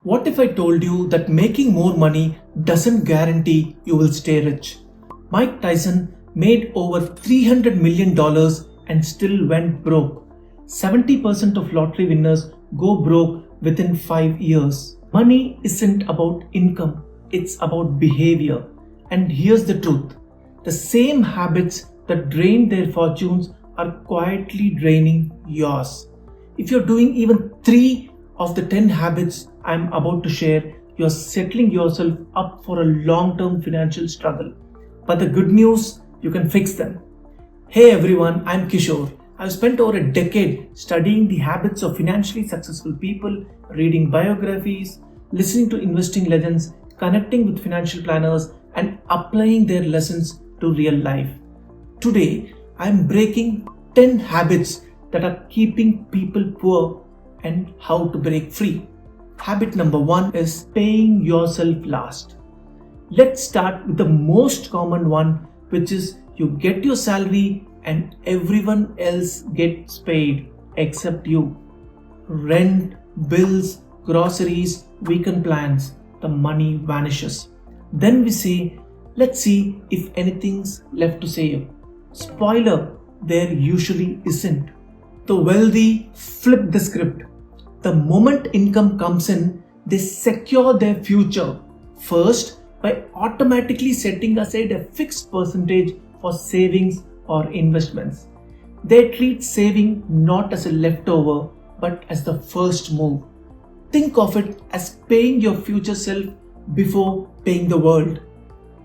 What if I told you that making more money doesn't guarantee you will stay rich? Mike Tyson made over $300 million and still went broke. 70% of lottery winners go broke within 5 years. Money isn't about income, it's about behavior. And here's the truth, the same habits that drain their fortunes are quietly draining yours. If you're doing even 3 of the 10 habits I'm about to share, you're settling yourself up for a long-term financial struggle. But the good news, you can fix them. Hey everyone, I'm Kishore. I've spent over a decade studying the habits of financially successful people, reading biographies, listening to investing legends, connecting with financial planners, and applying their lessons to real life. Today, I'm breaking 10 habits that are keeping people poor and how to break free. Habit number 1 is paying yourself last. Let's start with the most common one, which is you get your salary and everyone else gets paid except you. Rent, bills, groceries, weekend plans, the money vanishes. Then we say, let's see if anything's left to save. Spoiler, there usually isn't. The wealthy flip the script. The moment income comes in, they secure their future. First, by automatically setting aside a fixed percentage for savings or investments. They treat saving not as a leftover but as the first move. Think of it as paying your future self before paying the world.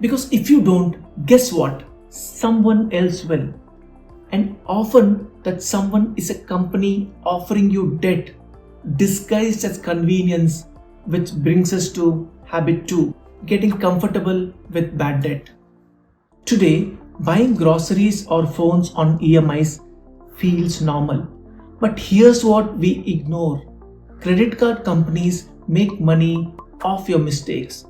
Because if you don't, guess what? Someone else will. And often that someone is a company offering you debt disguised as convenience, which brings us to habit 2, getting comfortable with bad debt. Today, buying groceries or phones on EMIs feels normal. But here's what we ignore. Credit card companies make money off your mistakes.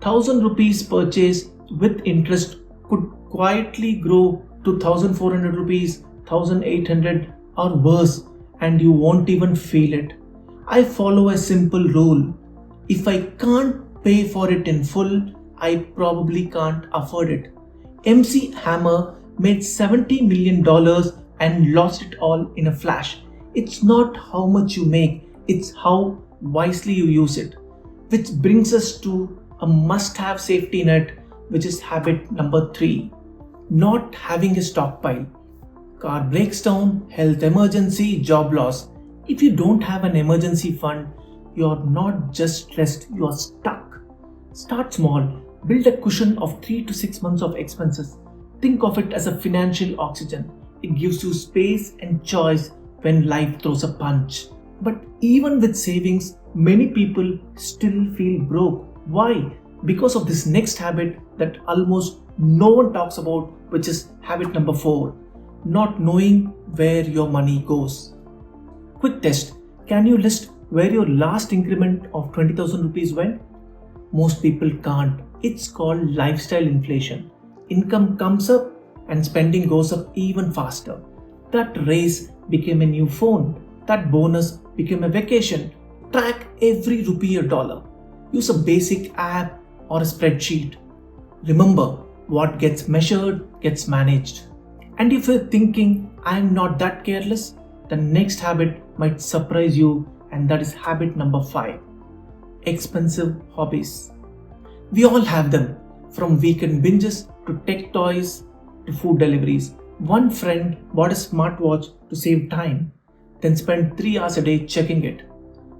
1,000 rupees purchase with interest could quietly grow to 1,400 rupees, 1,800 or worse, and you won't even feel it. I follow a simple rule. If I can't pay for it in full, I probably can't afford it. MC Hammer made $70 million and lost it all in a flash. It's not how much you make, it's how wisely you use it. Which brings us to a must-have safety net, which is habit number 3. Not having a stockpile. Car breaks down, health emergency, job loss. If you don't have an emergency fund, you're not just stressed, you're stuck. Start small. Build a cushion of 3 to 6 months of expenses. Think of it as a financial oxygen. It gives you space and choice when life throws a punch. But even with savings, many people still feel broke. Why? Because of this next habit that almost no one talks about, which is habit number 4, not knowing where your money goes. Quick test. Can you list where your last increment of 20,000 rupees went? Most people can't. It's called lifestyle inflation. Income comes up and spending goes up even faster. That raise became a new phone. That bonus became a vacation. Track every rupee or dollar. Use a basic app or a spreadsheet. Remember, what gets measured gets managed. And if you're thinking, I'm not that careless, the next habit might surprise you, and that is habit number 5. Expensive hobbies. We all have them, from weekend binges to tech toys to food deliveries. One friend bought a smartwatch to save time, then spent 3 hours a day checking it.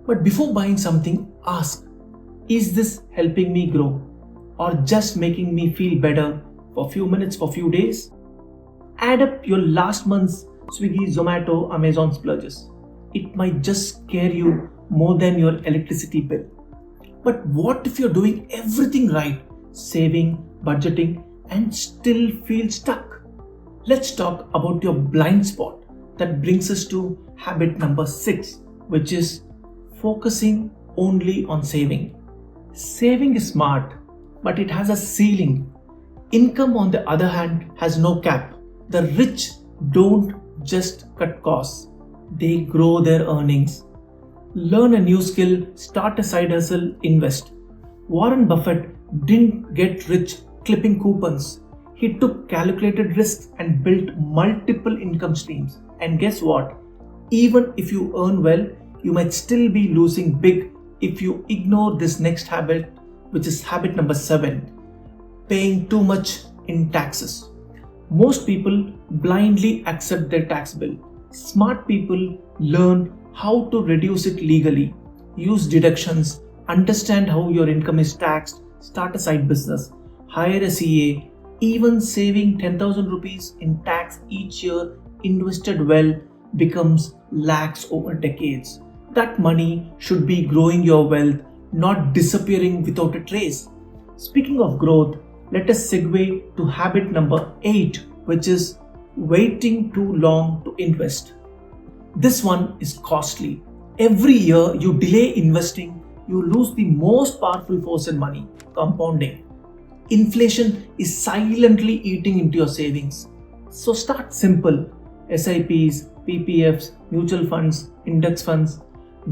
But before buying something, ask, is this helping me grow or just making me feel better for a few minutes, for a few days? Add up your last month's Swiggy, Zomato, Amazon splurges. It might just scare you more than your electricity bill. But what if you're doing everything right, saving, budgeting, and still feel stuck? Let's talk about your blind spot. That brings us to habit number 6, which is focusing only on saving. Saving is smart, but it has a ceiling. Income, on the other hand, has no cap. The rich don't just cut costs, they grow their earnings. Learn a new skill, start a side hustle, invest. Warren Buffett didn't get rich clipping coupons. He took calculated risks and built multiple income streams. And guess what? Even if you earn well, you might still be losing big if you ignore this next habit, which is habit number 7, paying too much in taxes. Most people blindly accept their tax bill. Smart people learn how to reduce it legally, use deductions, understand how your income is taxed, start a side business, hire a CA, even saving 10,000 rupees in tax each year invested well becomes lakhs over decades. That money should be growing your wealth, not disappearing without a trace. Speaking of growth, let us segue to habit number 8, which is waiting too long to invest. This one is costly. Every year you delay investing, you lose the most powerful force in money, compounding. Inflation is silently eating into your savings. So start simple. SIPs, PPFs, mutual funds, index funds.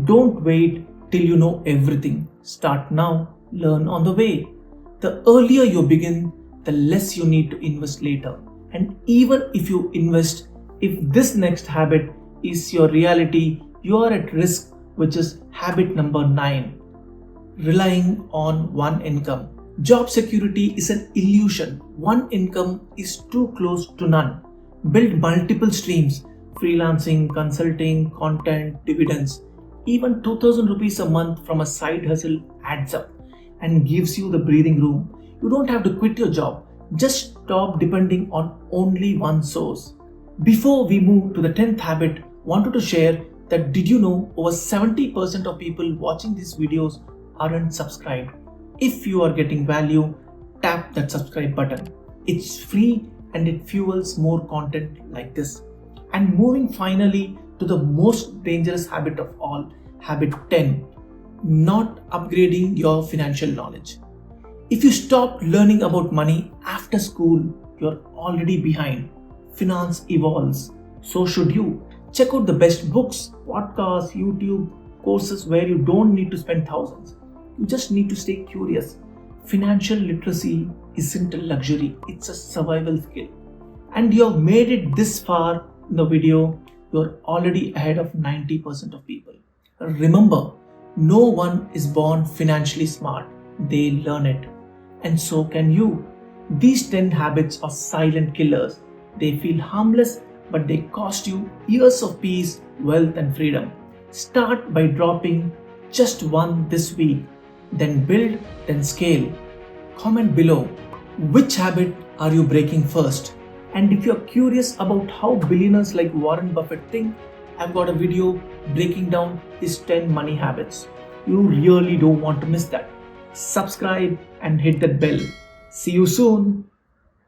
Don't wait till you know everything. Start now, learn on the way. The earlier you begin, the less you need to invest later. And even if you invest, if this next habit is your reality, you are at risk, which is habit number 9, relying on one income. Job security is an illusion. One income is too close to none. Build multiple streams, freelancing, consulting, content, dividends. Even 2,000 rupees a month from a side hustle adds up and gives you the breathing room. You don't have to quit your job. Just stop depending on only one source. Before we move to the 10th habit, wanted to share that did you know over 70% of people watching these videos aren't subscribed? If you are getting value, tap that subscribe button. It's free and it fuels more content like this. And moving finally to the most dangerous habit of all, habit 10, not upgrading your financial knowledge. If you stop learning about money after school, you're already behind. Finance evolves. So should you. Check out the best books, podcasts, YouTube, courses where you don't need to spend thousands. You just need to stay curious. Financial literacy isn't a luxury, it's a survival skill. And you have made it this far in the video, you're already ahead of 90% of people. Remember, no one is born financially smart, they learn it. And so can you. These 10 habits are silent killers. They feel harmless, but they cost you years of peace, wealth, and freedom. Start by dropping just one this week, then build, then scale. Comment below which habit are you breaking first. And if you're curious about how billionaires like Warren Buffett think, I've got a video breaking down his 10 money habits. You really don't want to miss that. Subscribe and hit that bell. See you soon.